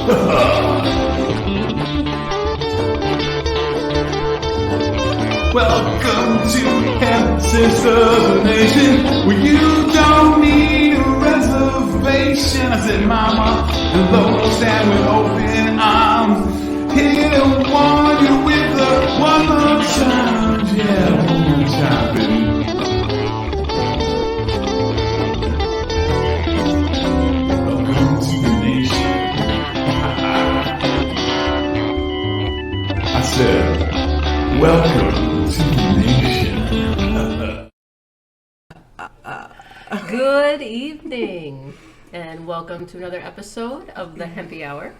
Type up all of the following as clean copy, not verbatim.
Welcome to Hemp Sister Nation, where you don't need a reservation. I said, Mama, hello, stand with open arms. Here to warn you with a one more time. Yeah, one more time, baby. Welcome to the nation. I said, welcome to the nation. Good evening, and welcome to another episode of the Hempy Hour.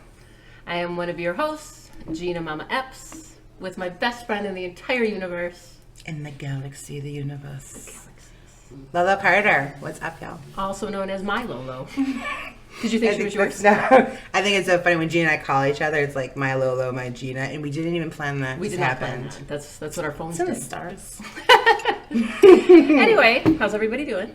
I am one of your hosts, Gina Mama Epps, with my best friend in the entire universe. In the galaxy, the universe. Lolo Carter. What's up, y'all? Also known as my Lolo. Did you think she was yours? No, I think it's so funny when Gina and I call each other. It's like my Lolo, my Gina, and we didn't even plan that. We did not plan that. That's what our phones did. It's in the stars. Anyway, how's everybody doing?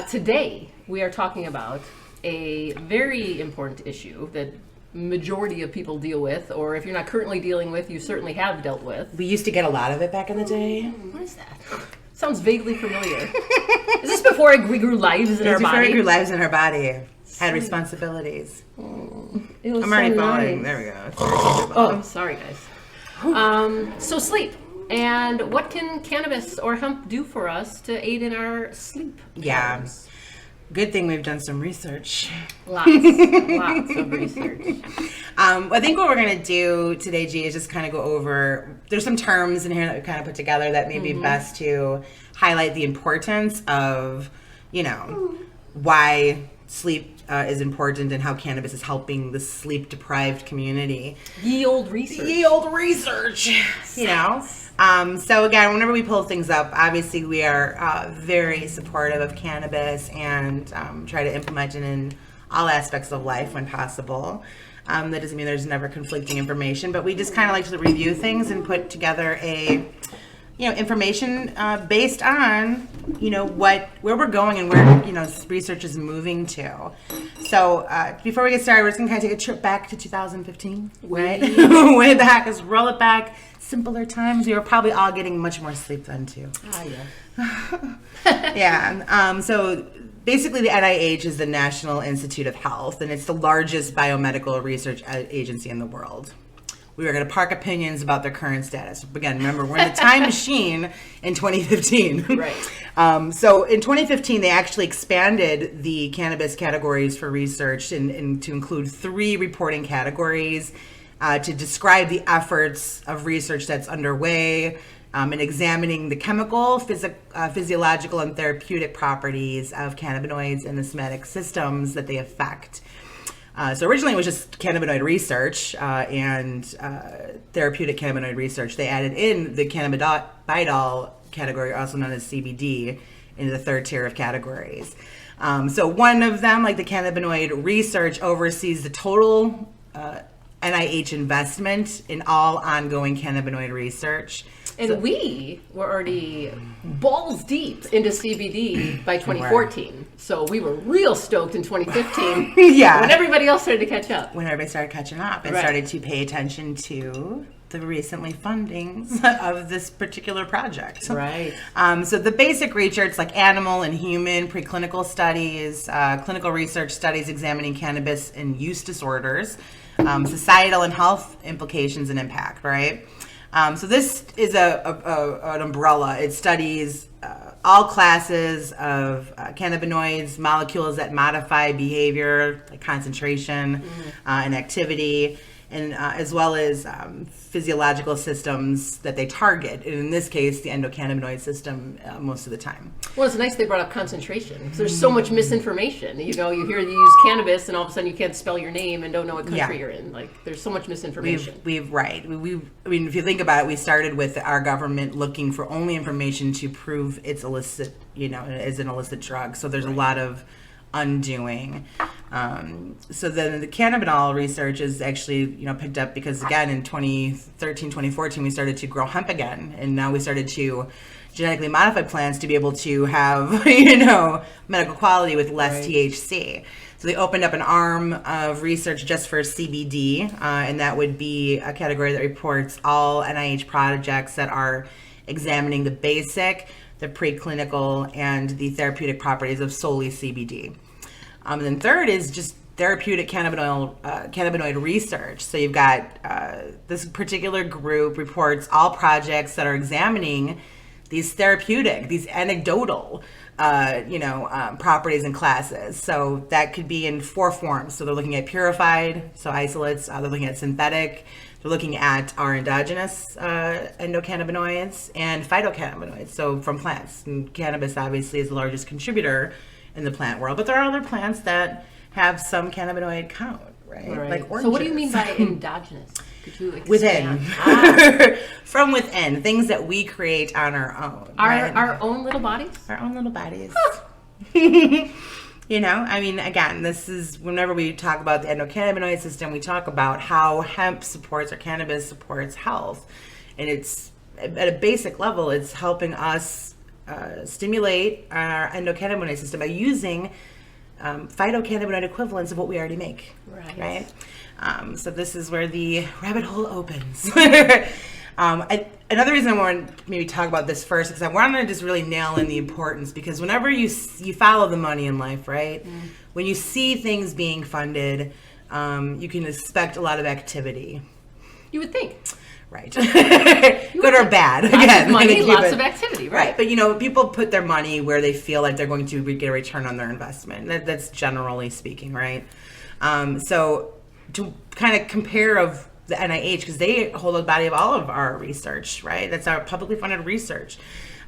Today, we are talking about a very important issue that majority of people deal with, or if you're not currently dealing with, you certainly have dealt with. We used to get a lot of it back in the day. What is that? Sounds vaguely familiar. Is this before we grew lives in our body? Before we grew lives in our body. Had responsibilities. It was I'm already so falling. nice. There we go. Oh, sorry, guys. So sleep. And what can cannabis or hemp do for us to aid in our sleep? Yeah. patterns? Good thing we've done some research. Lots of research. I think what we're going to do today, G, is just kind of go over, there's some terms in here that we kind of put together that may be best to highlight the importance of, why sleep is important and how cannabis is helping the sleep-deprived community. Ye old research. Ye old research, So again, whenever we pull things up, obviously we are very supportive of cannabis and try to implement it in all aspects of life when possible. That doesn't mean there's never conflicting information, but we just kind of like to review things and put together a information based on, where we're going and where, research is moving to. So before we get started, we're just going to kind of take a trip back to 2015, right? Way back, let's roll it back. Simpler times. We were probably all getting much more sleep then, too. Yeah. Yeah. So basically the NIH is the National Institute of Health, and it's the largest biomedical research agency in the world. We are going to park opinions about their current status. Again, remember, we're in the time machine in 2015. Right. So in 2015, they actually expanded the cannabis categories for research and to include 3 reporting categories to describe the efforts of research that's underway in examining the chemical, physiological, and therapeutic properties of cannabinoids and the somatic systems that they affect. So originally it was just cannabinoid research and therapeutic cannabinoid research. They added in the cannabidiol category, also known as CBD, into the 3rd tier of categories. So one of them, like the cannabinoid research, oversees the total NIH investment in all ongoing cannabinoid research. And we were already balls deep into CBD by 2014. So we were real stoked in 2015 when everybody else started to catch up. When everybody started catching up and started to pay attention to the recently fundings of this particular project. Right. So the basic research, like animal and human preclinical studies, clinical research studies examining cannabis and use disorders, societal and health implications and impact, right? So this is an umbrella. It studies all classes of cannabinoids, molecules that modify behavior, like concentration and activity, and as well as physiological systems that they target. And in this case, the endocannabinoid system most of the time. Well, it's nice they brought up concentration because there's so much misinformation. You hear you use cannabis and all of a sudden you can't spell your name and don't know what country you're in. Like, there's so much misinformation. I mean, if you think about it, we started with our government looking for only information to prove it's illicit, as an illicit drug. So there's a lot of undoing. So then the cannabinoid research is actually, picked up because, again, in 2013, 2014, we started to grow hemp again. And now we started to genetically modify plants to be able to have, medical quality with less THC. So they opened up an arm of research just for CBD, and that would be a category that reports all NIH projects that are examining the basic, the preclinical, and the therapeutic properties of solely CBD. And then third is just therapeutic cannabinoid research. So you've got this particular group reports all projects that are examining these therapeutic, these anecdotal, properties and classes. So that could be in 4 forms. So they're looking at purified, so isolates. They're looking at synthetic. They're looking at our endogenous endocannabinoids and phytocannabinoids, so from plants. And cannabis obviously is the largest contributor in the plant world, but there are other plants that have some cannabinoid count, right? Like oranges. So what do you mean by endogenous? Could you expand? Within. From within, things that we create on our own. Our own little bodies? Our own little bodies. Again, this is whenever we talk about the endocannabinoid system, we talk about how hemp supports or cannabis supports health. And it's, at a basic level, it's helping us stimulate our endocannabinoid system by using phytocannabinoid equivalents of what we already make. Right? So this is where the rabbit hole opens. Another reason I want to maybe talk about this first, because I want to just really nail in the importance, because whenever you follow the money in life, right? When you see things being funded, you can expect a lot of activity. You would think. Right. Good or bad. Lots of money, lots of activity, right? But, people put their money where they feel like they're going to get a return on their investment. That's generally speaking, right? So to kind of compare of the NIH, because they hold a body of all of our research, right? That's our publicly funded research.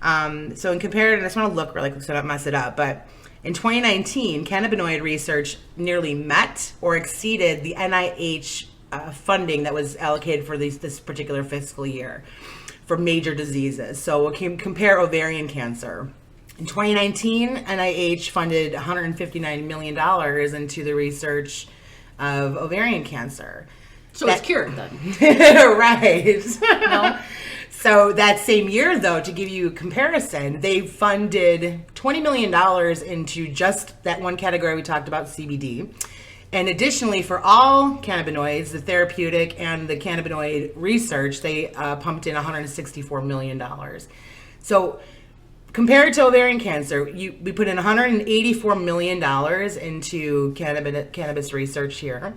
So in comparison, I just want to look really quick so I don't mess it up, but in 2019, cannabinoid research nearly met or exceeded the NIH funding that was allocated for this particular fiscal year for major diseases. So we can compare ovarian cancer. In 2019, NIH funded $159 million into the research of ovarian cancer. So it's cured then. Right. No? So that same year, though, to give you a comparison, they funded $20 million into just that one category we talked about, CBD. And additionally, for all cannabinoids, the therapeutic and the cannabinoid research, they pumped in $164 million. So compared to ovarian cancer, we put in $184 million into cannabis research here.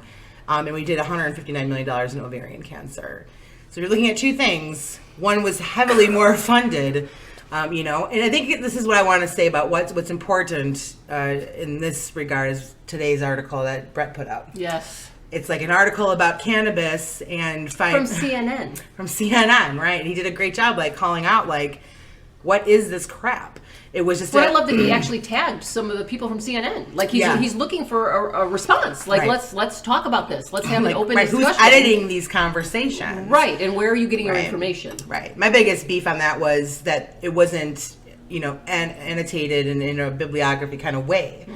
And we did $159 million in ovarian cancer. So you're looking at two things. One was heavily more funded, and I think this is what I want to say about what's important in this regard is today's article that Brett put out. Yes. It's like an article about cannabis and from CNN. From CNN, right? And he did a great job, calling out, what is this crap? It was just. But I love that he actually tagged some of the people from CNN. He's looking for a response. Right. let's talk about this. Let's have an open discussion. Who's editing these conversations? Right, and where are you getting your information? Right. My biggest beef on that was that it wasn't, annotated in a bibliography kind of way.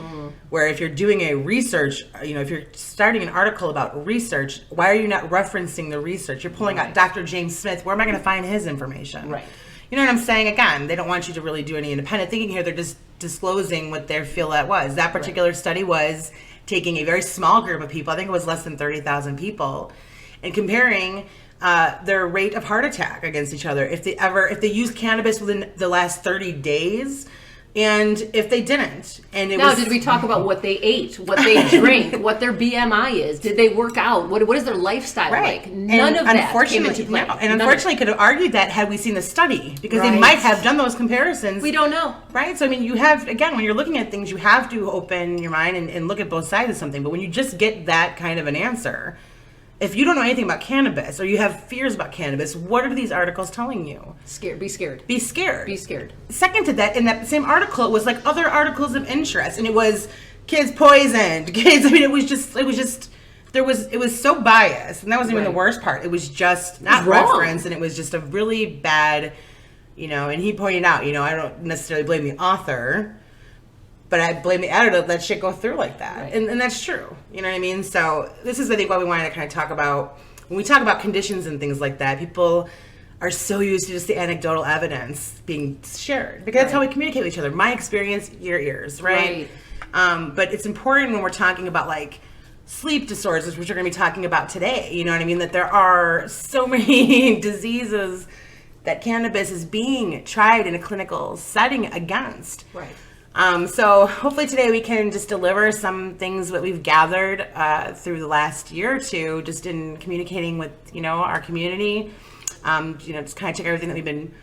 Where if you're doing a research, if you're starting an article about research, why are you not referencing the research? You're pulling out Dr. James Smith. Where am I going to find his information? Right. You know what I'm saying? Again, they don't want you to really do any independent thinking here. They're just disclosing what they feel that was. That particular study was taking a very small group of people, I think it was less than 30,000 people, and comparing their rate of heart attack against each other. If they used cannabis within the last 30 days, and if they didn't. And did we talk about what they ate, what they drank, what their BMI is? Did they work out? What is their lifestyle like? None of that came into play. And unfortunately, could have argued that had we seen the study, because they might have done those comparisons. We don't know. Right? So, you have, again, when you're looking at things, you have to open your mind and look at both sides of something. But when you just get that kind of an answer, if you don't know anything about cannabis or you have fears about cannabis, what are these articles telling you? Be scared. Be scared. Be scared. Second to that, in that same article, it was other articles of interest, and it was kids poisoned, it was so biased, and that wasn't even the worst part. It was just not referenced, and it was just a really bad, and he pointed out, I don't necessarily blame the author, but I blame the editor to let shit go through like that. Right. And that's true. You know what I mean? So this is, I think, what we wanted to kind of talk about. When we talk about conditions and things like that, people are so used to just the anecdotal evidence being shared. Because that's how we communicate with each other. My experience, your ears, right? But it's important when we're talking about like sleep disorders, which we're going to be talking about today. You know what I mean? That there are so many diseases that cannabis is being tried in a clinical setting against. Right. So hopefully today we can just deliver some things that we've gathered through the last year or two, just in communicating with, our community. Just kind of take everything that we've been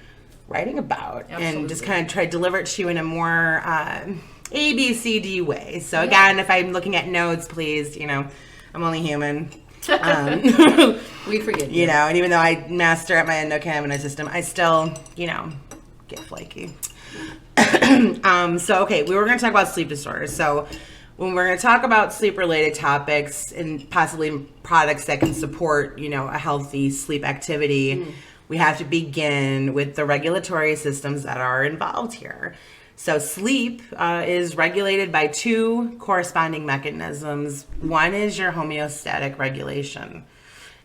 writing about. Absolutely. And just kind of try to deliver it to you in a more ABCD way. So again, if I'm looking at notes, please, I'm only human. We forget and even though I master at my endocannabinoid system, I still, get flaky. Okay, we were going to talk about sleep disorders. So when we're going to talk about sleep-related topics and possibly products that can support, a healthy sleep activity, we have to begin with the regulatory systems that are involved here. So sleep is regulated by two corresponding mechanisms. One is your homeostatic regulation,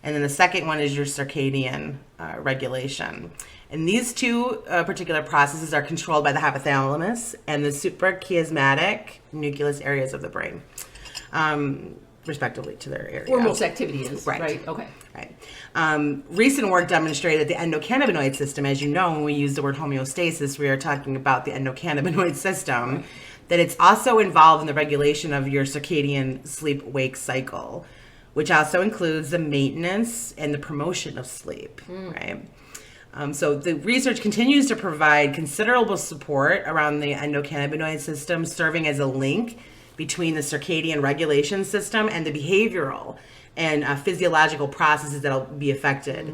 and then the second one is your circadian regulation. And these two particular processes are controlled by the hypothalamus and the suprachiasmatic nucleus areas of the brain, respectively to their area. Where most activity is, right? Okay. Right. Recent work demonstrated that the endocannabinoid system, as you know, when we use the word homeostasis, we are talking about the endocannabinoid system, that it's also involved in the regulation of your circadian sleep-wake cycle, which also includes the maintenance and the promotion of sleep, right? So the research continues to provide considerable support around the endocannabinoid system, serving as a link between the circadian regulation system and the behavioral and physiological processes that will be affected,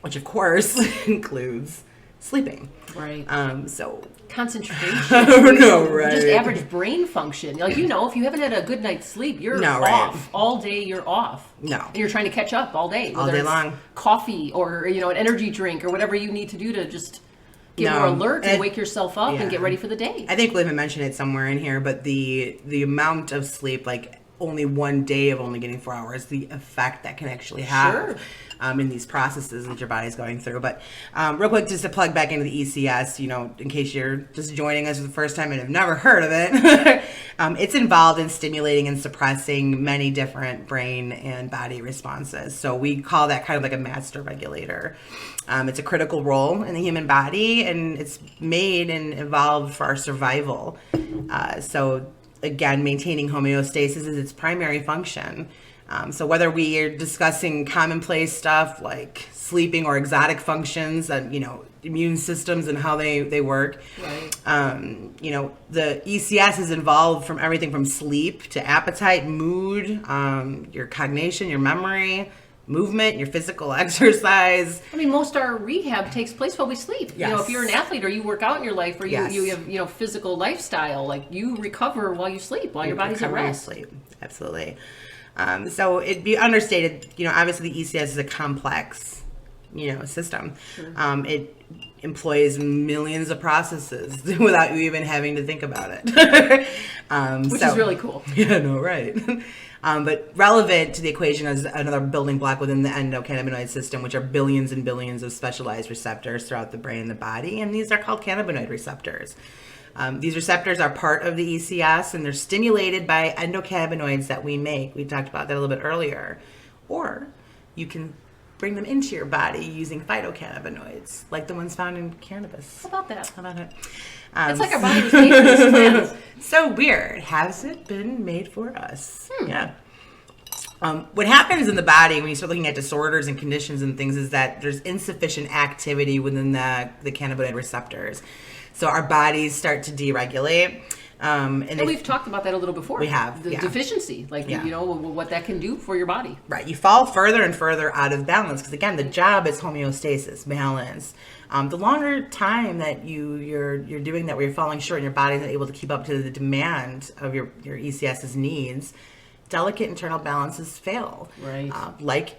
which of course includes sleeping. Right. So concentration. Right. Just average brain function. Like, if you haven't had a good night's sleep, you're off. All day you're off. No. And you're trying to catch up all day. All day long. Coffee or, an energy drink or whatever you need to do to just get more alert and wake yourself up and get ready for the day. I think we even mentioned it somewhere in here, but the amount of sleep, like only one day of only getting 4 hours, the effect that can actually have in these processes that your body's going through. But real quick, just to plug back into the ECS, in case you're just joining us for the first time and have never heard of it, it's involved in stimulating and suppressing many different brain and body responses. So we call that kind of like a master regulator. It's a critical role in the human body, and it's made and evolved for our survival. So again, maintaining homeostasis is its primary function. So whether we are discussing commonplace stuff like sleeping or exotic functions and, immune systems and how they work, right. The ECS is involved from everything from sleep to appetite, mood, your cognition, your memory, movement, your physical exercise. I mean, most of our rehab takes place while we sleep. Yes. If you're an athlete or you work out in your life or you have, physical lifestyle, like you recover while you sleep, while your body's at rest. Sleep. Absolutely. So it'd be understated, obviously the ECS is a complex, system. Sure. It employs millions of processes without you even having to think about it. Which is really cool. Yeah, no, right. But relevant to the equation is another building block within the endocannabinoid system, which are billions and billions of specialized receptors throughout the brain and the body, and these are called cannabinoid receptors. These receptors are part of the ECS, and they're stimulated by endocannabinoids that we make. We talked about that a little bit earlier. Or you can bring them into your body using phytocannabinoids, like the ones found in cannabis. How about that? How about it? It's like our body was made for these plants. So weird. Has it been made for us? Yeah. What happens in the body when you start looking at disorders and conditions and things is that there's insufficient activity within the cannabinoid receptors. So our bodies start to deregulate. And we've talked about that a little before. We have. The deficiency, what that can do for your body. Right. You fall further and further out of balance because, again, the job is homeostasis, balance. The longer time that you're doing that where you're falling short and your body's not able to keep up to the demand of your ECS's needs, delicate internal balances fail. Right. Like,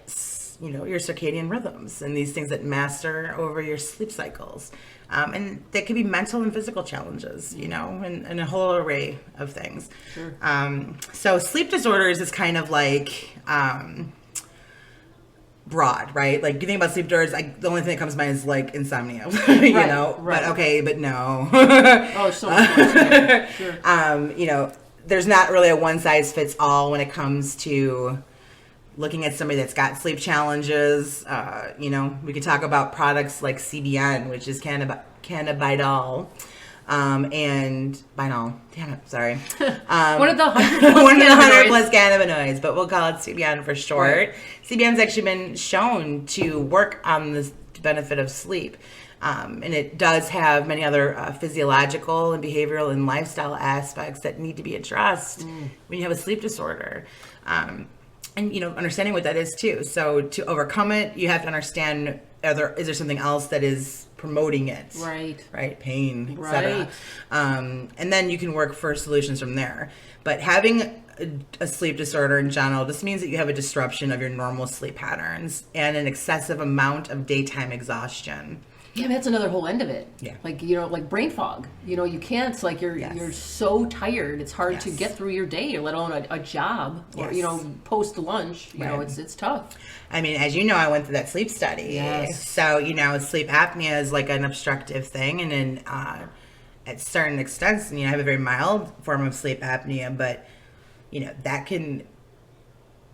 your circadian rhythms and these things that master over your sleep cycles. And that could be mental and physical challenges, and a whole array of things. Sure. So sleep disorders is kind of like broad, right? Like you think about sleep disorders, the only thing that comes to mind is like insomnia, you know. Right. But okay, but no. Oh, so much more. Sure. You know, there's not really a one size fits all when it comes to looking at somebody that's got sleep challenges. You know, we could talk about products like CBN, which is cannabidiol. And binol, damn it, sorry. One of the 100 plus cannabinoids, but we'll call it CBN for short. Right. CBN's actually been shown to work on the benefit of sleep. And it does have many other physiological and behavioral and lifestyle aspects that need to be addressed when you have a sleep disorder. And, you know, understanding what that is too. So to overcome it, you have to understand, is there something else that is promoting it? Right. Pain, etc. And then you can work for solutions from there. But having a sleep disorder in general just means that you have a disruption of your normal sleep patterns and an excessive amount of daytime exhaustion. Yeah, that's another whole end of it. Yeah. Like, you know, like brain fog. You know, you can't, like, you're so tired. It's hard to get through your day, let alone a job or, you know, post lunch. You know, it's tough. I mean, as you know, I went through that sleep study. Yes. So, you know, sleep apnea is like an obstructive thing. And then at certain extents, you know, I have a very mild form of sleep apnea, but, you know,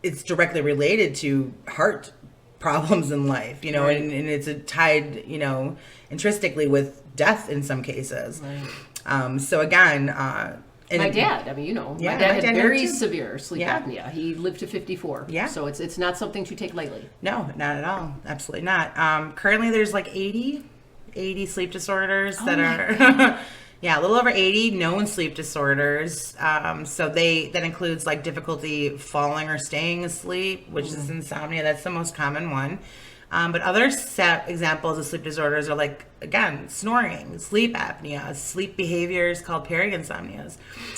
it's directly related to heart problems in life, you know, and it's tied, you know, intrinsically with death in some cases. So again, my dad, I mean, you know, my dad had very severe sleep apnea. He lived to 54. Yeah. So it's not something to take lightly. No, not at all. Absolutely not. Currently there's like 80 sleep disorders that are yeah, a little over 80 known sleep disorders. So that includes like difficulty falling or staying asleep, which is insomnia. That's the most common one. But other examples of sleep disorders are like, again, snoring, sleep apnea, sleep behaviors called periinsomnias.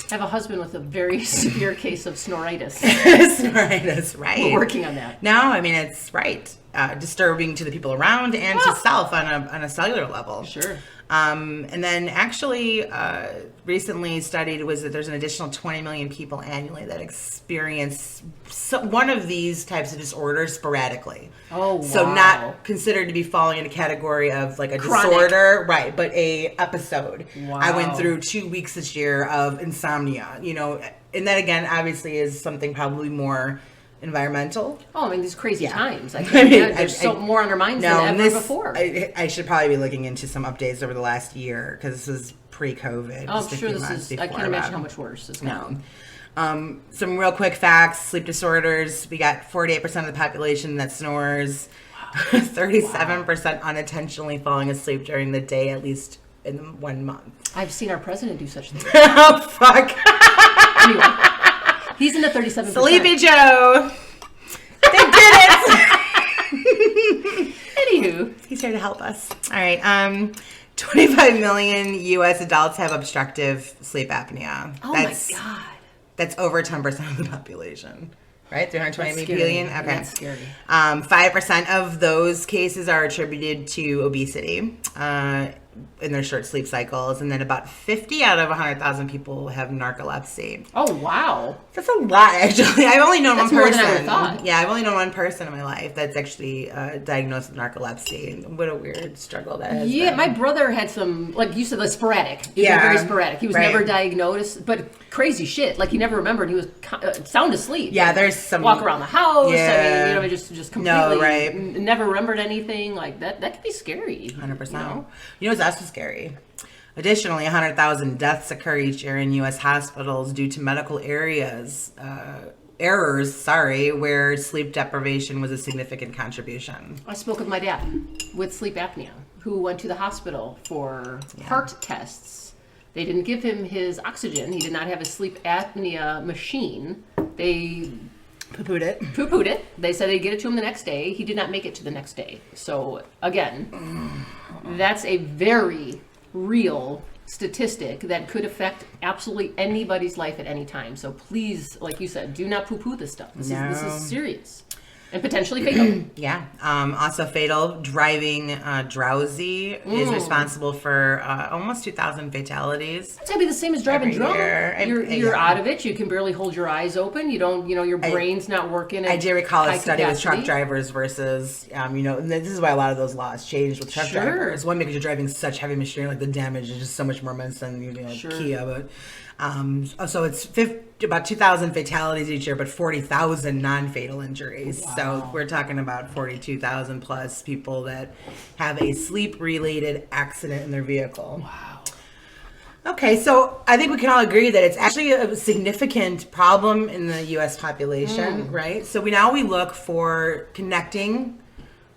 I have a husband with a very severe case of snoritis. Snoritis, right. We're working on that. No, I mean, it's right. Disturbing to the people around and to self on a cellular level. Sure. And then actually recently studied was that there's an additional 20 million people annually that experience one of these types of disorders sporadically. Oh, wow. So not considered to be falling in a category of like a chronic disorder, right, but a episode. Wow. I went through 2 weeks this year of insomnia, you know, and that again obviously is something probably more environmental. Oh, I mean, these crazy times. I mean, there's more on our minds than ever before. I should probably be looking into some updates over the last year because this is pre-COVID. Oh, I'm sure this is, I can't imagine how much worse it's going. No. Some real quick facts, sleep disorders. We got 48% of the population that snores, 37% unintentionally falling asleep during the day, at least in 1 month. I've seen our president do such things. Oh, fuck. Anyway. He's in the 37%. Sleepy Joe. They did it. Anywho. He's here to help us. All right. 25 million U.S. adults have obstructive sleep apnea. Oh, my God. That's over 10% of the population. Right? 320 million? Okay. That's scary. 5% of those cases are attributed to obesity in their short sleep cycles. And then about 50 out of 100,000 people have narcolepsy. Oh, wow. That's a lot, actually. I've only known one person. More than I would have thought. Yeah, I've only known one person in my life that's actually diagnosed with narcolepsy. What a weird struggle that has been. My brother had some, like you said, like sporadic. Very sporadic. He was never diagnosed, but crazy shit. Like he never remembered. He was sound asleep. Yeah, there's some walk around the house. Yeah. I mean, you know, just completely never remembered anything. Like that could be scary. 100%. You know what's also scary? Additionally, 100,000 deaths occur each year in U.S. hospitals due to medical errors, where sleep deprivation was a significant contribution. I spoke with my dad with sleep apnea, who went to the hospital for heart tests. They didn't give him his oxygen. He did not have a sleep apnea machine. They poo-pooed it. They said they'd get it to him the next day. He did not make it to the next day. So, again, that's a very real statistic that could affect absolutely anybody's life at any time. So please, like you said, do not poo-poo this stuff. This is serious. And potentially fatal. Yeah. Also fatal. Driving drowsy is responsible for almost 2,000 fatalities. It's gotta be the same as driving Every drunk. year. You're out of it. You can barely hold your eyes open. You don't. Your brain's not working. I do recall a high study with truck capacity. drivers versus, and this is why a lot of those laws changed with truck Sure. drivers. One, because you're driving such heavy machinery, like the damage is just so much more immense than Sure. Kia. But so it's about 2,000 fatalities each year, but 40,000 non-fatal injuries. Wow. So we're talking about 42,000 plus people that have a sleep-related accident in their vehicle. Wow. Okay, so I think we can all agree that it's actually a significant problem in the U.S. population, right? So we look for connecting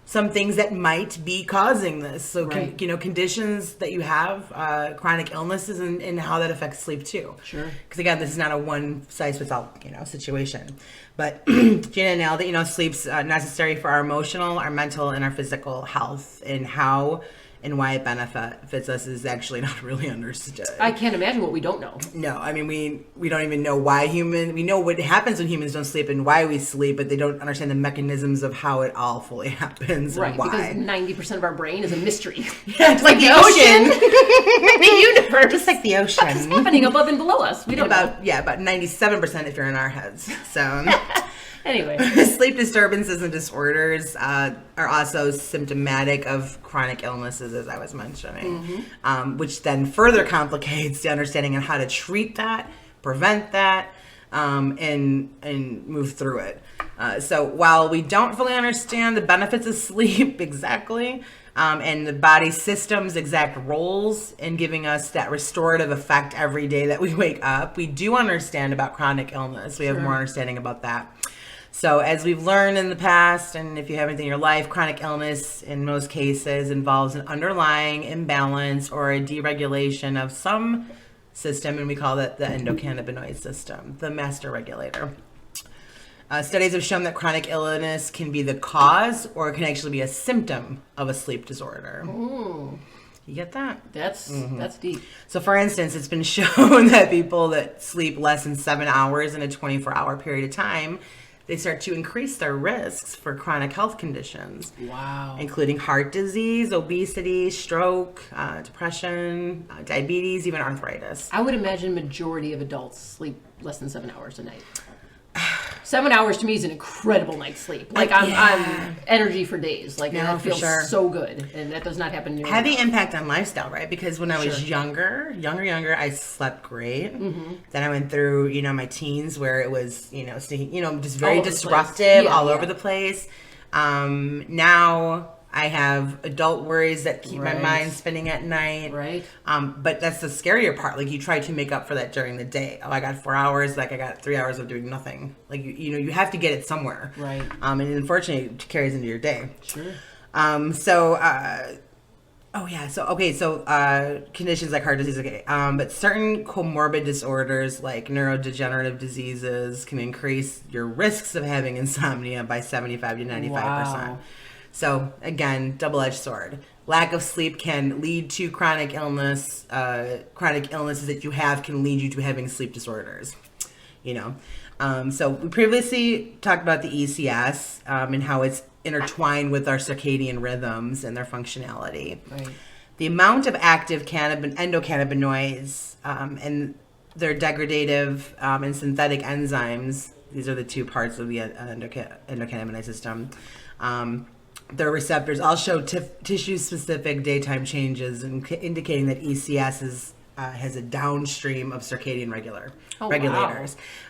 some things that might be causing this. So, Right. conditions that you have, chronic illnesses, and how that affects sleep too. Sure. Because again, this is not a one-size-fits-all, situation. But Gina nailed it. Sleep's necessary for our emotional, our mental, and our physical health, and how and why it benefits us is actually not really understood. I can't imagine what we don't know. No, I mean, we don't even know why we know what happens when humans don't sleep and why we sleep, but they don't understand the mechanisms of how it all fully happens Right, and why. because 90% of our brain is a mystery. Yeah, just like the ocean. The universe. Just like the ocean. What's happening above and below us? We don't know. About 97% if you're in our heads. So Anyway. sleep disturbances and disorders are also symptomatic of chronic illnesses, as I was mentioning, which then further complicates the understanding of how to treat that, prevent that, and move through it. So while we don't fully understand the benefits of sleep exactly, and the body system's exact roles in giving us that restorative effect every day that we wake up, we do understand about chronic illness. We have more understanding about that. So as we've learned in the past, and if you have anything in your life, chronic illness in most cases involves an underlying imbalance or a deregulation of some system, and we call that the endocannabinoid system, the master regulator. Studies have shown that chronic illness can be the cause or it can actually be a symptom of a sleep disorder. Ooh, You get that? that's deep. So for instance, it's been shown that people that sleep less than 7 hours in a 24-hour period of time, they start to increase their risks for chronic health conditions. Wow. Including heart disease, obesity, stroke, depression, diabetes, even arthritis. I would imagine majority of adults sleep less than 7 hours a night. 7 hours to me is an incredible night's sleep. Like I'm energy for days. Like No, that for feels sure. so good, and that does not happen nearly Heavy enough. impact on lifestyle, right? Because when I was Sure. younger, I slept great. Then I went through, my teens where it was, just very All over the place. disruptive, Yeah, all yeah. over the place. Now I have adult worries that keep my Right. mind spinning at night. Right. But that's the scarier part. Like you try to make up for that during the day. Oh, I got 4 hours. Like I got 3 hours of doing nothing. Like you have to get it somewhere. Right. And unfortunately, it carries into your day. Sure. Conditions like heart disease, okay. But certain comorbid disorders like neurodegenerative diseases can increase your risks of having insomnia by 75 to 95%. Wow. So again, double-edged sword. Lack of sleep can lead to chronic illness. Chronic illnesses that you have can lead you to having sleep disorders. So we previously talked about the ECS and how it's intertwined with our circadian rhythms and their functionality. Right. The amount of active endocannabinoids and their degradative and synthetic enzymes, these are the two parts of the endocannabinoid system, their receptors all show tissue-specific daytime changes, indicating that ECS has a downstream of circadian regulators.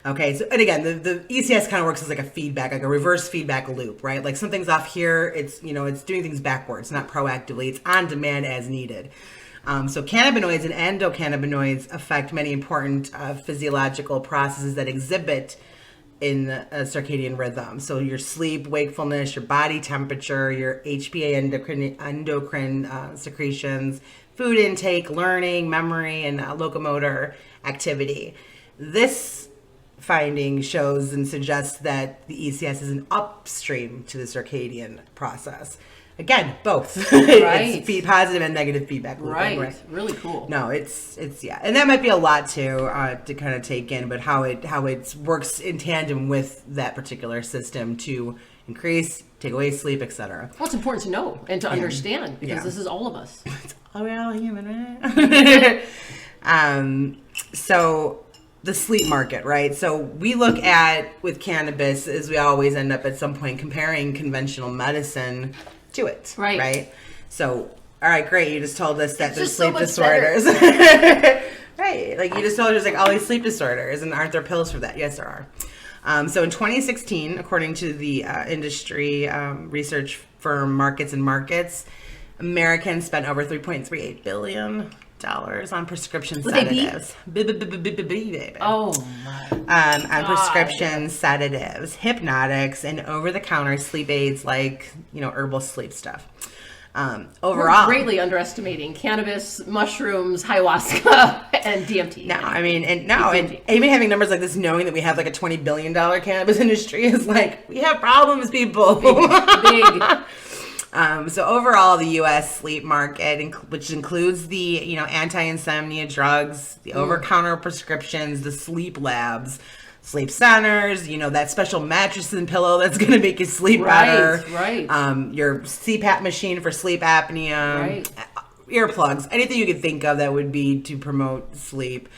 Wow. Okay, so and again, the ECS kind of works as like a feedback, like a reverse feedback loop, right? Like something's off here, it's it's doing things backwards, not proactively. It's on demand as needed. So cannabinoids and endocannabinoids affect many important physiological processes that exhibit in the circadian rhythm. So your sleep, wakefulness, your body temperature, your HPA endocrine secretions, food intake, learning, memory, and locomotor activity. This finding shows and suggests that the ECS is an upstream to the circadian process. Again, both. Right. It's positive and negative feedback loop. Right. Really cool. No, it's yeah, and that might be a lot to kind of take in, but how it works in tandem with that particular system to increase, take away sleep, etc. Well, it's important to know and to understand because this is all of us. We're all human, right? So the sleep market, right? So we look at, with cannabis, as we always end up at some point comparing conventional medicine to it, right? So, all right, great. You just told us that there's sleep disorders. Right. Like you just told us there's like all these sleep disorders, and aren't there pills for that? Yes, there are. So in 2016, according to the industry research firm Markets and Markets, Americans spent over $3.38 billion on prescription sedatives. Oh my! On prescription sedatives, hypnotics, and over-the-counter sleep aids like herbal sleep stuff. Overall, we're greatly underestimating cannabis, mushrooms, ayahuasca, and DMT. And even having numbers like this, knowing that we have like a $20 billion cannabis industry is like, we have problems, people. Big. So overall, the U.S. sleep market, which includes the anti-insomnia drugs, the over-counter prescriptions, the sleep labs, sleep centers, that special mattress and pillow that's going to make you sleep better. Right. Your CPAP machine for sleep apnea. Earplugs, anything you could think of that would be to promote sleep,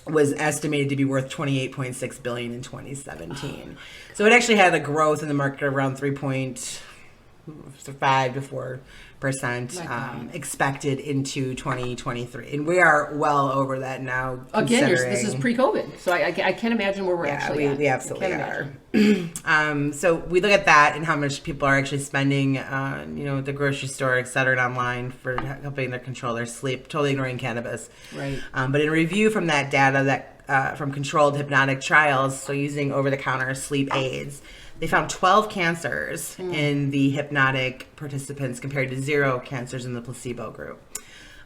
was estimated to be worth $28.6 billion in 2017. So it actually had a growth in the market around 3.5 to 4% expected into 2023, and we are well over that now. Again, this is pre-COVID, so I can't imagine where we're actually at. We absolutely are. So we look at that and how much people are actually spending, the grocery store, et cetera, and online for helping them control their sleep, totally ignoring cannabis. Right. But in a review from that data from controlled hypnotic trials, so using over-the-counter sleep aids, they found 12 cancers in the hypnotic participants compared to 0 cancers in the placebo group.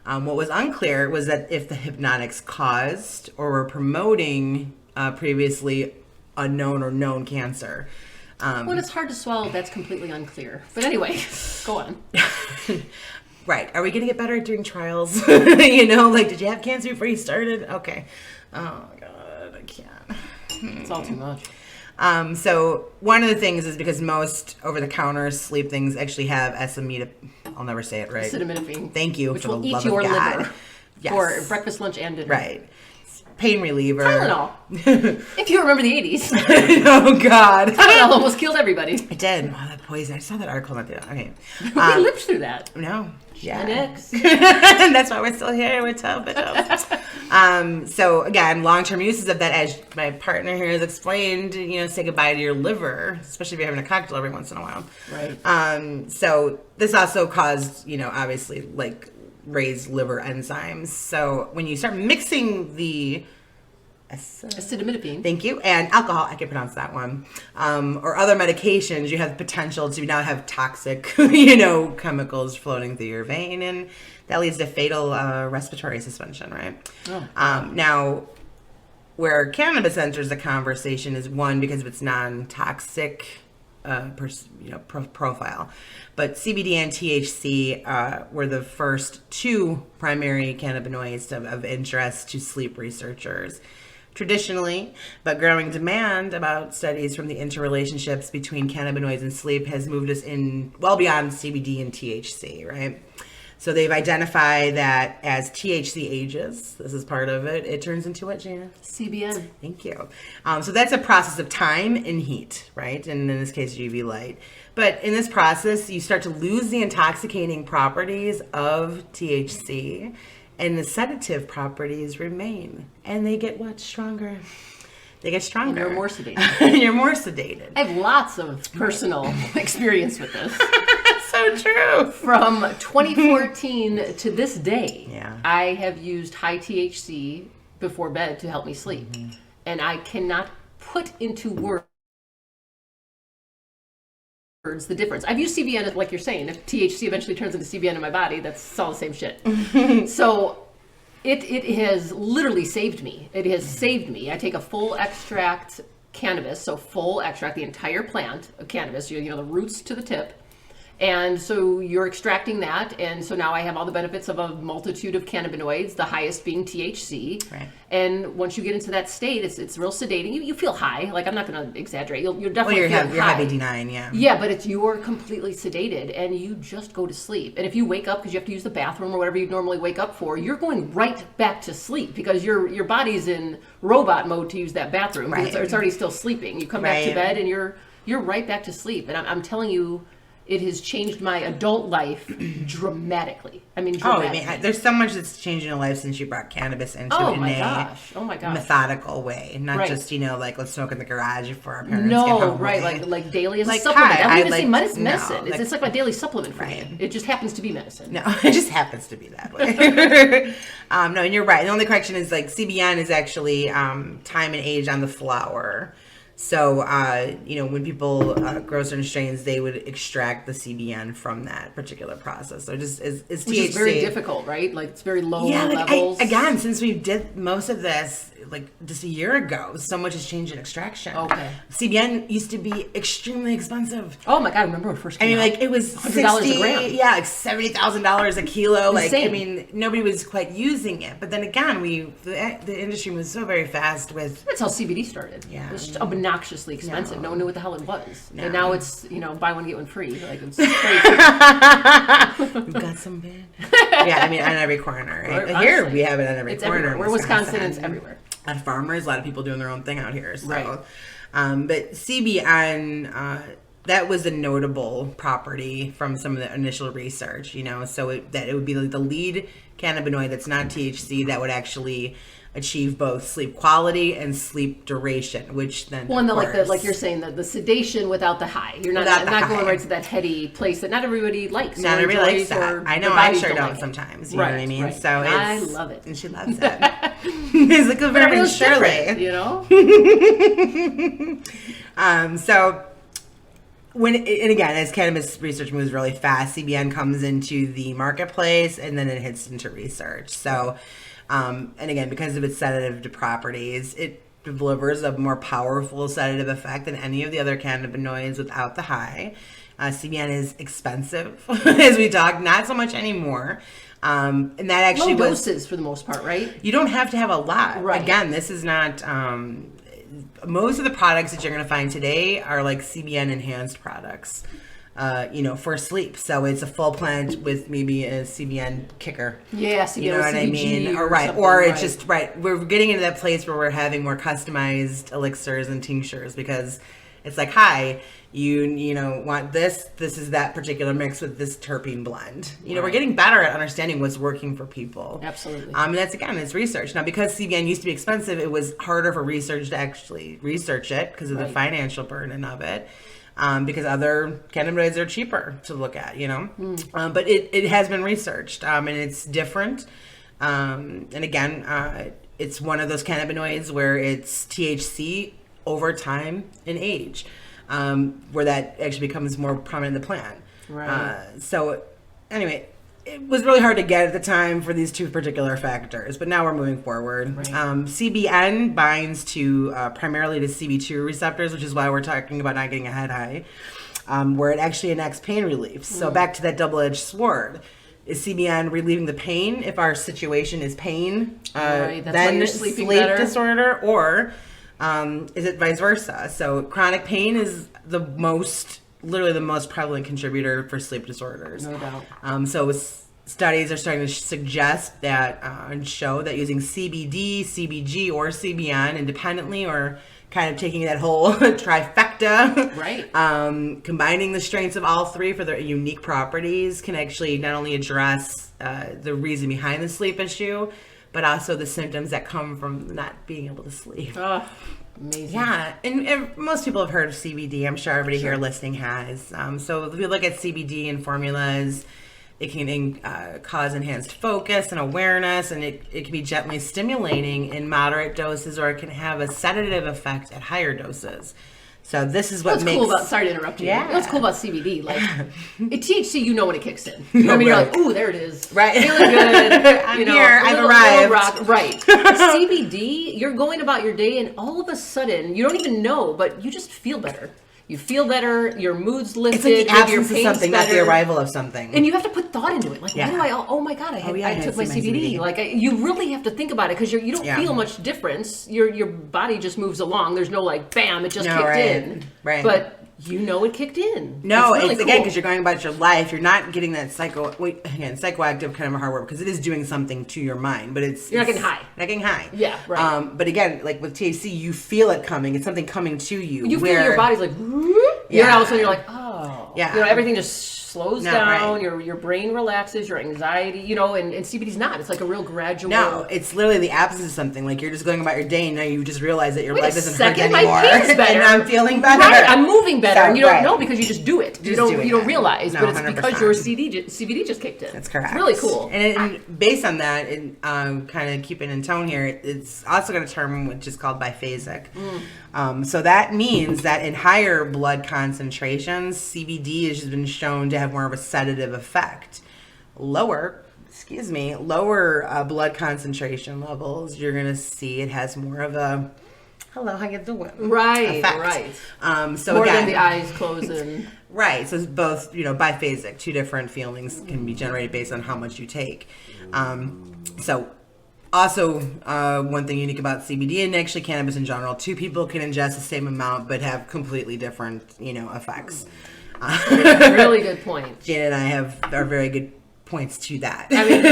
What was unclear was that if the hypnotics caused or were promoting previously unknown or known cancer. Well, it's hard to swallow. That's completely unclear. But anyway, go on. Right. Are we going to get better at doing trials? Did you have cancer before you started? Okay. Oh, my God, I can't. It's all too much. So one of the things is because most over-the-counter sleep things actually have I'll never say it right. Acetaminophen. Thank you. Which for will the eat love your of God. liver Yes. for breakfast, lunch, and dinner. Right. Pain reliever. Tylenol. If you remember the 80s. Oh, God. Tylenol almost killed everybody. It did. Wow, that poison. I saw that article. Okay. We lived through that. No. Yeah. Gen X. That's why we're still here with bitches. So again, long-term uses of that, as my partner here has explained, say goodbye to your liver, especially if you're having a cocktail every once in a while. Right. So this also caused, obviously, like raised liver enzymes. So when you start mixing the acetaminophen. Thank you. And alcohol, I can pronounce that one. Or other medications, you have the potential to now have toxic, chemicals floating through your vein, and that leads to fatal respiratory suspension, right? Oh. Now, where cannabis enters the conversation is one, because of its non-toxic profile. But CBD and THC were the first 2 primary cannabinoids of interest to sleep researchers. Traditionally, but growing demand about studies from the interrelationships between cannabinoids and sleep has moved us in well beyond CBD and THC, right? So they've identified that as THC ages, this is part of it, it turns into what, Gina? CBN. Thank you. So that's a process of time and heat, right? And in this case, UV light. But in this process, you start to lose the intoxicating properties of THC, and the sedative properties remain, and they get what? Stronger. They get stronger. And you're more sedated. You're more sedated. I have lots of personal experience with this. So true. From 2014 to this day, Yeah. I have used high THC before bed to help me sleep. Mm-hmm. And I cannot put into words the difference. I've used CBN, like you're saying. If THC eventually turns into CBN in my body, that's all the same shit. So it has literally saved me. It has saved me. I take a full extract cannabis, so full extract, the entire plant of cannabis, the roots to the tip, And so you're extracting that, and so now I have all the benefits of a multitude of cannabinoids, the highest being THC. Right. And once you get into that state, it's real sedating. You feel high. Like, I'm not going to exaggerate. You're definitely Well, feeling you're high. high Bdnf, yeah. Yeah, but you're completely sedated, and you just go to sleep. And if you wake up because you have to use the bathroom or whatever you normally wake up for, you're going right back to sleep because your body's in robot mode to use that bathroom. Right. It's already still sleeping. You come back to bed and you're right back to sleep. And I'm telling you, it has changed my adult life dramatically. I mean, dramatically. There's so much that's changed in your life since you brought cannabis into it in Oh my gosh. methodical way, not just like let's smoke in the garage before our parents get home. Right, like daily as a Like, supplement. hi, I don't even I say like- medicine. no, It's like my daily supplement for Right. me. It just happens to be medicine. No, it just happens to be that way. No, and you're right. The only correction is like CBN is actually time and age on the flower. So, when people grow certain strains, they would extract the CBN from that particular process. So just is THC. Which is very difficult, right? Like, it's very low like levels. again, since we did most of this like just a year ago, so much has changed in extraction. Okay. CBN used to be extremely expensive. Oh my God, I remember when it first came out. Like it was $100 a gram. Yeah, like $70,000 a kilo. Insane. Like nobody was quite using it. But then again, the industry was so very fast with. That's how CBD started. Yeah. It was just obnoxiously expensive. No one knew what the hell it was. No. And now it's, buy one, get one free. Like, it's crazy. We've got some bid. Yeah, on every corner. Right? Honestly, Here we have it on every it's corner. everywhere. We're Wisconsin, it's everywhere. At farmers, a lot of people doing their own thing out here. So. Right. But CBN, that was a notable property from some of the initial research, so it would be like the lead cannabinoid that's not THC that would actually achieve both sleep quality and sleep duration, which then like you're saying, the sedation without the high. You're not going right to that heady place that not everybody likes. Not everybody likes that. I know, I sure don't like sometimes. You know what I mean? Right. So I love it. And she loves it. It's like a very Shirley. So and again, as cannabis research moves really fast, CBN comes into the marketplace and then it hits into research. So, and again, because of its sedative properties, it delivers a more powerful sedative effect than any of the other cannabinoids without the high. CBN is expensive, as we talked, not so much anymore. And that actually low doses for the most part, right? You don't have to have a lot. Right. Again, this is not. Most of the products that you're going to find today are like CBN enhanced products, for sleep. So it's a full plant with maybe a CBN kicker. Yeah, CBN, you know what I mean? Or it's just right. We're getting into that place where we're having more customized elixirs and tinctures because it's like, hi, you want this. This is that particular mix with this terpene blend. We're getting better at understanding what's working for people. Absolutely. And it's research. Now, because CBN used to be expensive, it was harder for research to actually research it because of the financial burden of it. Because other cannabinoids are cheaper to look at, But it has been researched, and it's different. And again, it's one of those cannabinoids where it's THC over time and age, where that actually becomes more prominent in the plant. Right. So anyway, it was really hard to get at the time for these two particular factors, but now we're moving forward. Right. CBN binds to primarily to CB2 receptors, which is why we're talking about not getting a head high, where it actually enacts pain relief. So back to that double-edged sword. Is CBN relieving the pain if our situation is pain, Right, that's why then you're sleeping sleep better. disorder, or is it vice versa? So chronic pain is literally the most prevalent contributor for sleep disorders. No doubt. So studies are starting to suggest that and show that using CBD, CBG, or CBN independently, or kind of taking that whole trifecta, Right. Combining the strengths of all three for their unique properties can actually not only address the reason behind the sleep issue, but also the symptoms that come from not being able to sleep. Oh, amazing. Yeah, and most people have heard of CBD. I'm sure everybody here listening has. So if you look at CBD in formulas, it can cause enhanced focus and awareness, and it can be gently stimulating in moderate doses, or it can have a sedative effect at higher doses. So this is what makes... Cool about, sorry to interrupt you. Yeah. What's cool about CBD? Like, THC, when it kicks in. You know what I mean? You're like, ooh, there it is. Right. Feeling good. I'm here. I've arrived. Right. CBD, you're going about your day, and all of a sudden, you don't even know, but you just feel better. You feel better. Your mood's lifted. It's like the maybe your absence of pain's something, not the better. arrival of something. And you have to put thought into it. Like, Yeah. what do I? Oh my God! I took my CBD. Like, you really have to think about it because you don't feel much difference. Your body just moves along. There's no like, bam! It just kicked in. Right. But you know it kicked in. No, it's really again because you're going about your life. You're not getting that psychoactive kind of hard work because it is doing something to your mind, but you're not getting high. Not getting high. Yeah, right. But again, like with THC, you feel it coming. It's something coming to you. You feel your body's like, all of a sudden you're like, oh, yeah. Everything just slows down. Right. Your brain relaxes. Your anxiety, and CBD's not. It's like a real gradual. No, it's literally the absence of something. Like you're just going about your day, and now you just realize that your life doesn't hurt second, anymore. My pain's better. And I'm feeling better. Right, I'm moving better, So, and you don't know because you just do it. You don't realize, No, but it's 100%. because your CBD just kicked in. That's correct. It's really cool. And based on that, and kind of keeping in tone here, it's also got a term which is called biphasic. So that means that in higher blood concentrations, CBD has been shown to have more of a sedative effect. Lower blood concentration levels, you're going to see it has more of a hello, how you doing? Right, effect. right. So more again, than the eyes closing. Right. So it's both, biphasic. Two different feelings can be generated based on how much you take. So also, one thing unique about CBD and actually cannabis in general, two people can ingest the same amount but have completely different, effects. Really good point. Jan and I are very good points to that. I mean,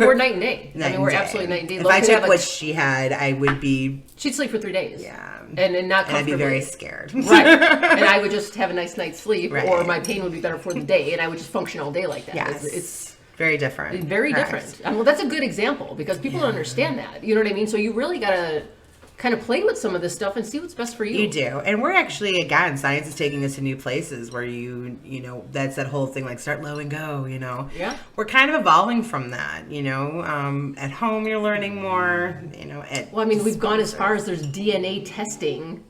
we're night and day. We're absolutely night and day. If I took what she had, I would be... She'd sleep for 3 days. Yeah. And not comfortably. And I'd be very scared. Right. And I would just have a nice night's sleep, right. Or my pain would be better for the day, and I would just function all day like that. Yes. It's very different. Very different. Well, that's a good example because people don't understand that. You know what I mean? So you really got to kind of play with some of this stuff and see what's best for you. You do. And we're actually, again, science is taking us to new places where that's that whole thing, like start low and go, Yeah. We're kind of evolving from that, at home you're learning more, we've gone as far as there's DNA testing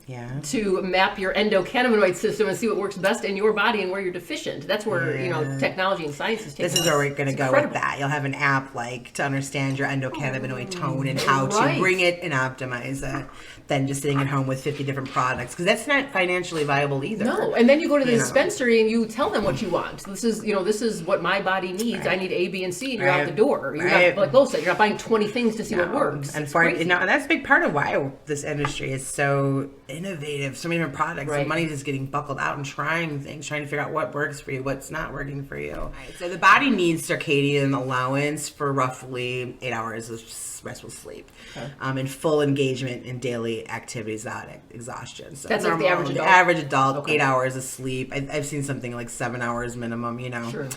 to map your endocannabinoid system and see what works best in your body and where you're deficient. That's where, technology and science is taking us. This is where we're going to go with that. You'll have an app to understand your endocannabinoid tone and how to bring it and optimize it. Than just sitting at home with 50 different products, because that's not financially viable either. No, and then you go to the dispensary and you tell them what you want. This is what my body needs. I need A, B, and C, and you're out the door. You're not, like Lo said, you're not buying 20 things to see what works. And that's a big part of why this industry is so innovative. So many different products, and money is getting buckled out and trying things, trying to figure out what works for you, what's not working for you. Right. So the body needs circadian allowance for roughly 8 hours of restful sleep, and full engagement in daily activities without exhaustion. So that's like the average adult? The average adult, 8 hours of sleep. I've seen something like 7 hours minimum, Sure.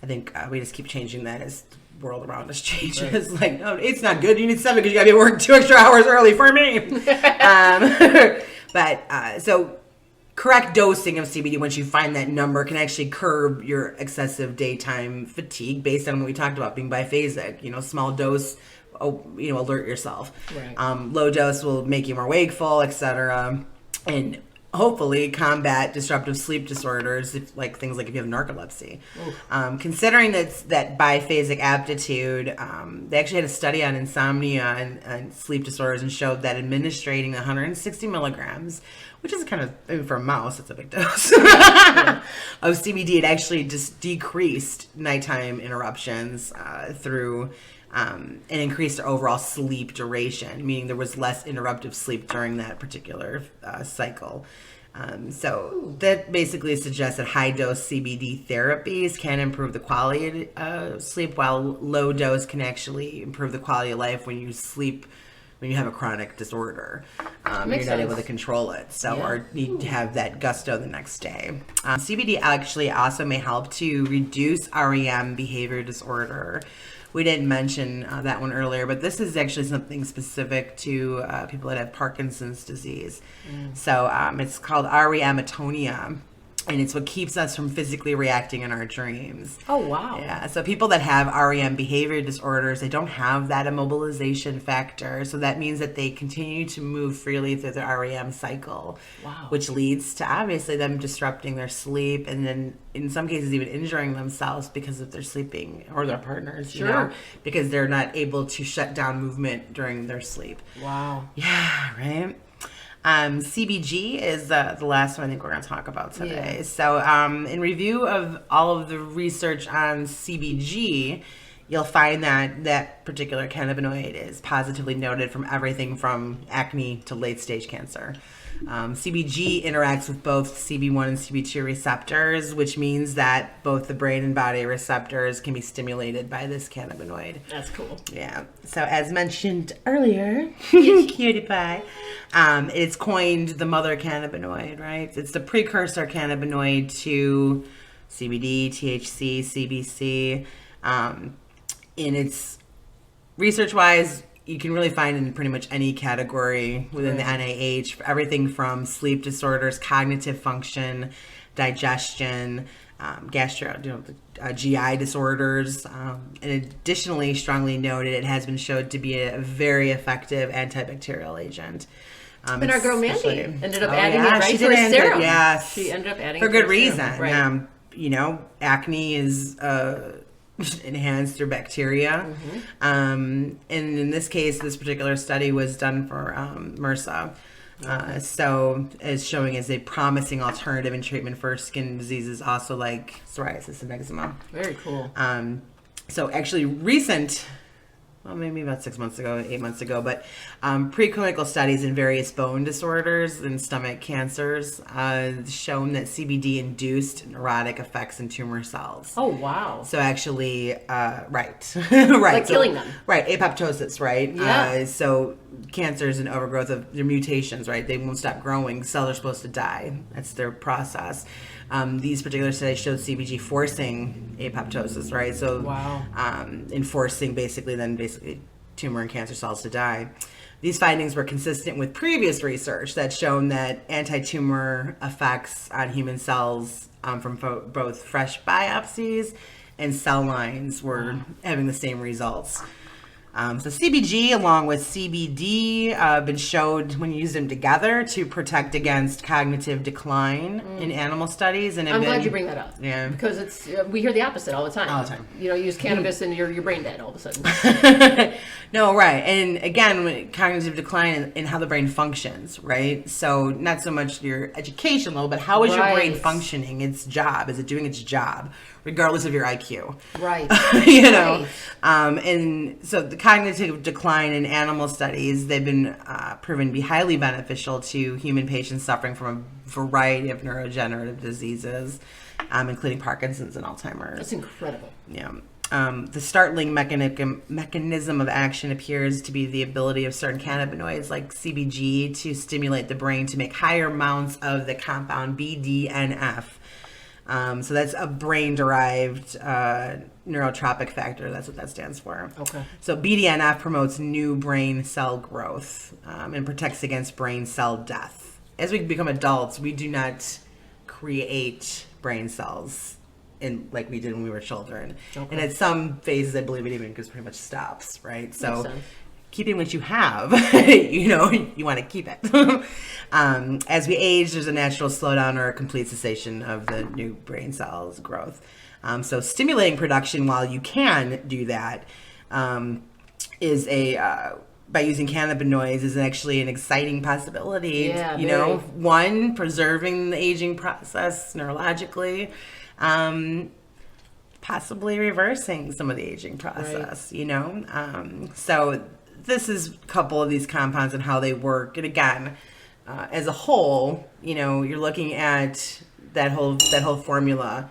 I think we just keep changing that as the world around us changes. Right. Like, no, it's not good. You need 7 because you got to be at work 2 extra hours early for me. So correct dosing of CBD, once you find that number, can actually curb your excessive daytime fatigue based on what we talked about being biphasic. Small dose, alert yourself. Right. Low dose will make you more wakeful, etc. And hopefully combat disruptive sleep disorders, things like if you have narcolepsy. Considering that biphasic aptitude, they actually had a study on insomnia and sleep disorders and showed that administering 160 milligrams, which is kind of, for a mouse, it's a big dose, of CBD, it actually just decreased nighttime interruptions through and increased their overall sleep duration, meaning there was less interruptive sleep during that particular cycle. So that basically suggests that high-dose CBD therapies can improve the quality of sleep, while low dose can actually improve the quality of life when you sleep, when you have a chronic disorder. You're not able to control it, or need to have that gusto the next day. CBD actually also may help to reduce REM behavior disorder. We didn't mention that one earlier, but this is actually something specific to people that have Parkinson's disease. So it's called REMatonia, and it's what keeps us from physically reacting in our dreams. Oh, wow. Yeah, so people that have REM behavior disorders, they don't have that immobilization factor, so that means that they continue to move freely through the REM cycle, which leads to obviously them disrupting their sleep, and then in some cases even injuring themselves because of their sleeping, or their partners, because they're not able to shut down movement during their sleep. Wow. Yeah, right? CBG is the last one I think we're going to talk about today. Yeah. So in review of all of the research on CBG, you'll find that that particular cannabinoid is positively noted from everything from acne to late-stage cancer. CBG interacts with both CB1 and CB2 receptors, which means that both the brain and body receptors can be stimulated by this cannabinoid. That's cool. Yeah. So as mentioned earlier, cutie pie, it's coined the mother cannabinoid, right? It's the precursor cannabinoid to CBD, THC, CBC. In its research-wise, you can really find in pretty much any category within the NIH, everything from sleep disorders, cognitive function, digestion, GI disorders, and additionally strongly noted, it has been showed to be a very effective antibacterial agent. And our girl Mandy ended up adding it right to her serum. Yes, She ended up adding for it to good her reason. serum. Right. Acne is enhanced through bacteria. And in this case, this particular study was done for MRSA. So is showing as a promising alternative in treatment for skin diseases, also like psoriasis and eczema. Very cool. So actually maybe about 8 months ago, but preclinical studies in various bone disorders and stomach cancers shown that CBD induced neurotic effects in tumor cells. Oh, wow. So actually, right. Like killing them. Right, apoptosis, right? Yeah. So cancers and overgrowth of their mutations, right? They won't stop growing. Cells are supposed to die. That's their process. These particular studies showed CBG forcing apoptosis, right? So, wow. Enforcing basically tumor and cancer cells to die. These findings were consistent with previous research that's shown that anti-tumor effects on human cells from both fresh biopsies and cell lines were having the same results. So CBG along with CBD been showed when you use them together to protect against cognitive decline in animal studies. And I'm glad you bring that up. Yeah. Because it's we hear the opposite all the time. All the time. You use cannabis and you're brain dead all of a sudden. No, right. And again, cognitive decline in how the brain functions, right? So not so much your education level, but how is your brain functioning? Its job. Is it doing its job? Regardless of your IQ. Right. And so the cognitive decline in animal studies, they've been proven to be highly beneficial to human patients suffering from a variety of neurodegenerative diseases, including Parkinson's and Alzheimer's. That's incredible. Yeah. The startling mechanism of action appears to be the ability of certain cannabinoids like CBG to stimulate the brain to make higher amounts of the compound Bdnf. So that's a brain-derived neurotropic factor. That's what that stands for. Okay. So Bdnf promotes new brain cell growth and protects against brain cell death. As we become adults, we do not create brain cells like we did when we were children. Okay. And at some phases, I believe it even pretty much stops, right? So keeping what you have, you want to keep it. As we age, there's a natural slowdown or a complete cessation of the new brain cells growth. So stimulating production while you can do that is by using cannabinoids is actually an exciting possibility. Yeah, one, preserving the aging process neurologically, possibly reversing some of the aging process, right. So this is a couple of these compounds and how they work. And again, as a whole, you're looking at that whole formula.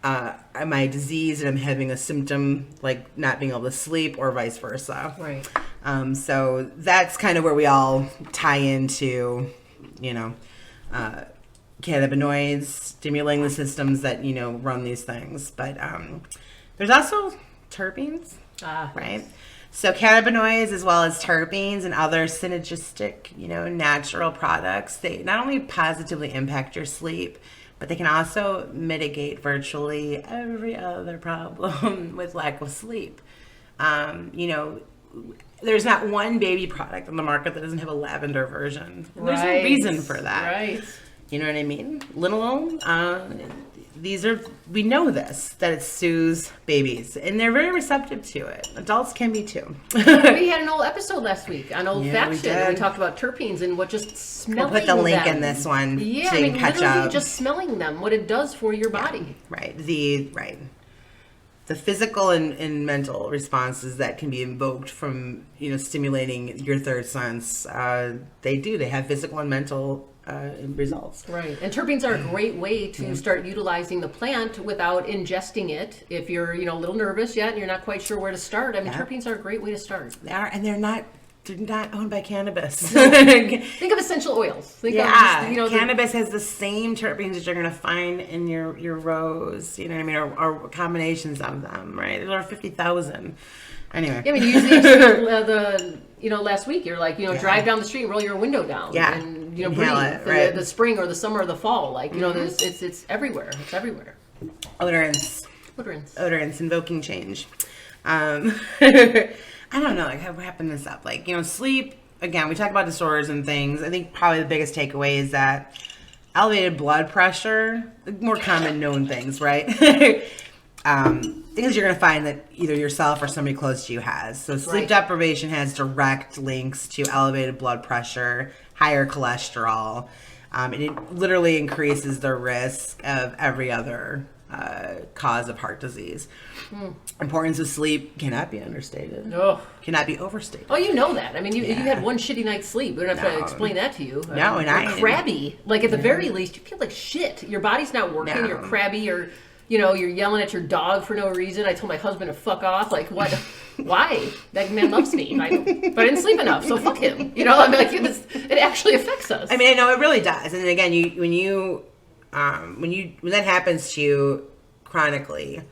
Am I diseased and I'm having a symptom like not being able to sleep, or vice versa? Right. So that's kind of where we all tie into, cannabinoids, stimulating the systems that, run these things. But there's also terpenes, right? So cannabinoids as well as terpenes and other synergistic, natural products, they not only positively impact your sleep, but they can also mitigate virtually every other problem with lack of sleep. There's not one baby product on the market that doesn't have a lavender version. There's no reason for that. Right. You know what I mean? Little, we know this, that it soothes babies, and they're very receptive to it. Adults can be too. We had an old episode last week on old Yeah, we faction. did. We talked about terpenes and what just smelling We'll put the link them. in this one Yeah, so I you mean, can catch literally up. just smelling them, what it does for your body. Right. The physical and mental responses that can be invoked from, stimulating your third sense, they have physical and mental results. Right. And terpenes are a great way to start utilizing the plant without ingesting it. If you're, a little nervous yet and you're not quite sure where to start, terpenes are a great way to start. They are, and they're not owned by cannabis. Think of essential oils. Think of just, cannabis has the same terpenes that you're going to find in your rose, you know what I mean, or combinations of them, right? There are 50,000. Anyway. Yeah, I mean, you used last week, you're like, drive down the street and roll your window down. Yeah. And, Inhale breathe. it, right. The spring or the summer or the fall. Like, it's everywhere. It's everywhere. Odorants, invoking change. I don't know, like, wrapping this up. Like, sleep, again, we talk about disorders and things. I think probably the biggest takeaway is that elevated blood pressure, the more common known things, right? Things you're going to find that either yourself or somebody close to you has. So sleep deprivation has direct links to elevated blood pressure, higher cholesterol, and it literally increases the risk of every other cause of heart disease. Importance of sleep cannot be understated. Cannot be overstated. Oh, you know that. I mean, you had one shitty night's sleep. We don't have to explain that to you. No, and you're crabby. Like, at the very least, you feel like shit. Your body's not working. No. You're crabby. You're yelling at your dog for no reason. I told my husband to fuck off. Like, what? Why? That man loves me. But I didn't sleep enough, so fuck him. I mean, like, it actually affects us. I mean, I know it really does. And again, when that happens to you chronically,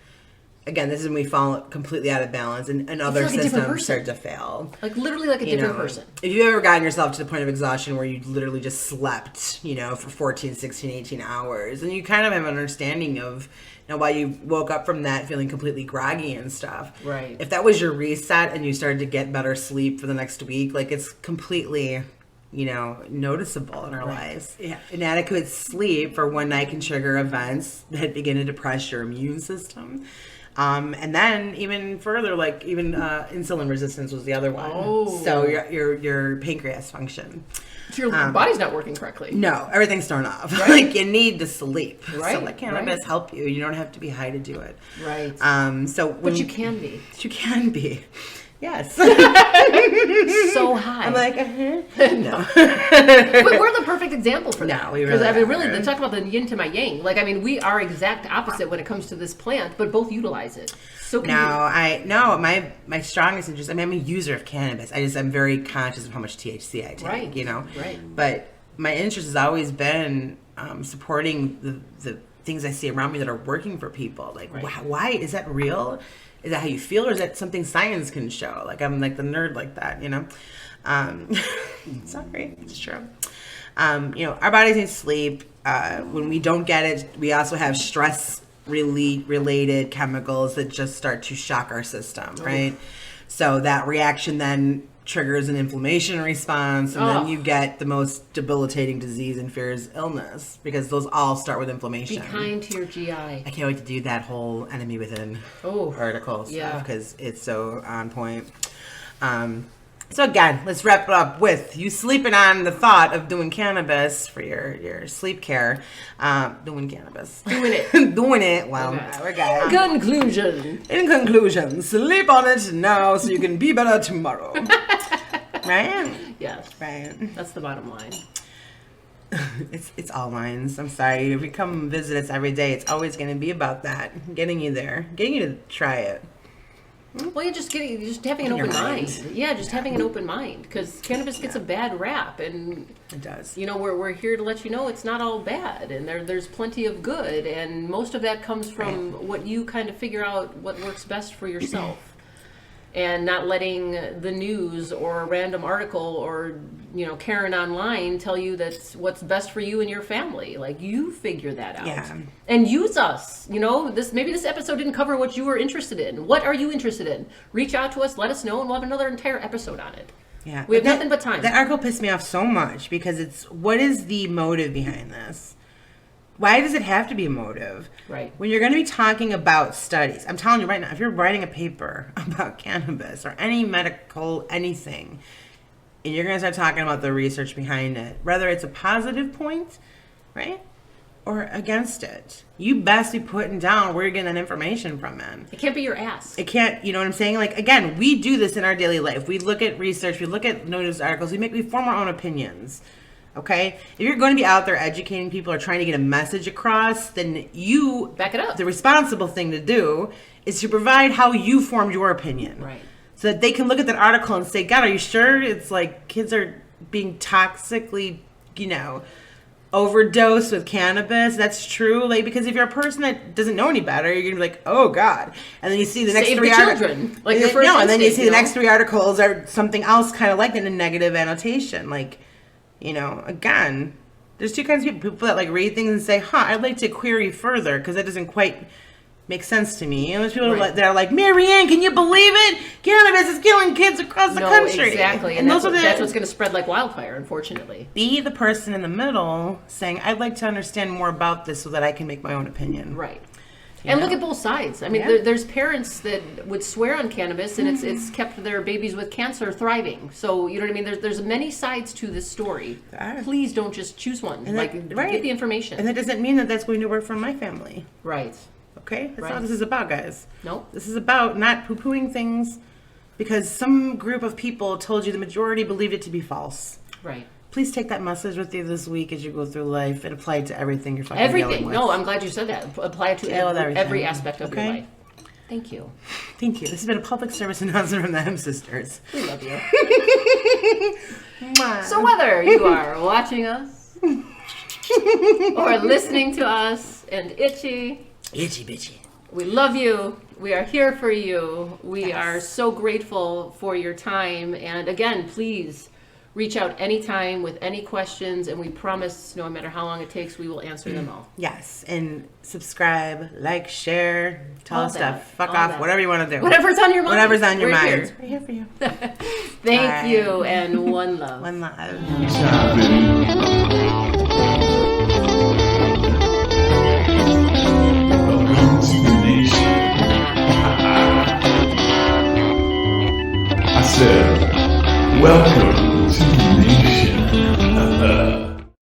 again, this is when we fall completely out of balance and other like systems start to fail. Like, literally like a different person. If you've ever gotten yourself to the point of exhaustion where you literally just slept, for 14, 16, 18 hours, and you kind of have an understanding of why you woke up from that feeling completely groggy and stuff. Right. If that was your reset and you started to get better sleep for the next week, like, it's completely noticeable in our lives. Yeah. Inadequate sleep for one night can trigger events that begin to depress your immune system. And then even further, like even insulin resistance was the other one. Oh. So your pancreas function. So your body's not working correctly. No, everything's thrown off. Right. Like, you need to sleep. Right. So let cannabis help you. You don't have to be high to do it. Right. But you can be. You can be. Yes. So high. I'm like, no. But we're the perfect example for that. No, we really Because really, are. they talk about the yin to my yang. Like, I mean, we are exact opposite when it comes to this plant, but both utilize it. So my strongest interest. I mean, I'm a user of cannabis. I'm very conscious of how much THC I take. Right. Right. But my interest has always been supporting the things I see around me that are working for people. Like, why is that real? Is that how you feel, or is that something science can show? Like, I'm like the nerd like that, Sorry, it's true. Our bodies need sleep. When we don't get it, we also have stress related chemicals that just start to shock our system, right? So that reaction then triggers an inflammation response, and then you get the most debilitating disease and fears illness, because those all start with inflammation. Be kind to your GI. I can't wait to do that whole enemy within article stuff, because it's so on point. So again, let's wrap it up with you sleeping on the thought of doing cannabis for your sleep care. Doing cannabis. Doing it. Doing it. Well, we're good. In conclusion, sleep on it now so you can be better tomorrow. Right? Yes. Right. That's the bottom line. It's all lines. I'm sorry. If you come visit us every day, it's always going to be about that. Getting you there. Getting you to try it. Well, you're just having an open mind. Yeah, just having an open mind, because cannabis gets a bad rap, and it does. We're here to let you know it's not all bad, and there's plenty of good, and most of that comes from what you kind of figure out what works best for yourself, and not letting the news or a random article or Karen online tell you that's what's best for you and your family. Like, you figure that out and use us. Maybe this episode didn't cover what you were interested in. What are you interested in? Reach out to us, let us know, and we'll have another entire episode on it. Yeah. We have nothing but time. That article pissed me off so much because what is the motive behind this? Why does it have to be a motive? Right. When you're going to be talking about studies, I'm telling you right now, if you're writing a paper about cannabis or any medical anything, and you're going to start talking about the research behind it, whether it's a positive point, right, or against it, you best be putting down where you're getting that information from, man. It can't be your ass. It can't, you know what I'm saying? Like, again, we do this in our daily life. We look at research, we look at news articles, we form our own opinions. Okay? If you're going to be out there educating people or trying to get a message across, then you back it up. The responsible thing to do is to provide how you formed your opinion. Right. So that they can look at that article and say, God, are you sure it's like kids are being toxically, overdosed with cannabis? That's true. Like, because if you're a person that doesn't know any better, you're gonna be like, oh God. And then you see the next three articles. Like your first and then you see the next three articles are something else kind of like in a negative annotation. Like, again, there's two kinds of people that like read things and say, I'd like to query further because that doesn't quite make sense to me. And there's people that are like, Marianne, can you believe it? Cannabis is killing kids across the country. Exactly. And that's what's going to spread like wildfire, unfortunately. Be the person in the middle saying, I'd like to understand more about this so that I can make my own opinion. Right. And look at both sides. I mean, there's parents that would swear on cannabis, and it's kept their babies with cancer thriving. So, you know what I mean? There's many sides to this story. Please don't just choose one. Get the information. And that doesn't mean that that's going to work for my family. Right. Okay? That's not what this is about, guys. Nope. This is about not poo-pooing things because some group of people told you the majority believed it to be false. Right. Please take that message with you this week as you go through life and apply it to everything you're fucking dealing with. No, I'm glad you said that. Apply it to every aspect of your life. Thank you. Thank you. This has been a public service announcement from the Hemp Sisters. We love you. So whether you are watching us or listening to us and itchy bitchy, we love you. We are here for you. We are so grateful for your time. And again, please reach out anytime with any questions, and we promise no matter how long it takes, we will answer them all. Yes, and subscribe, like, share, tell all us that, stuff, fuck off, that. whatever you want to do. Whatever's on your mind. Whatever's on your We're mind. Here. We're here for you. Thank you, and one love. One love. Welcome to the nation. I said, welcome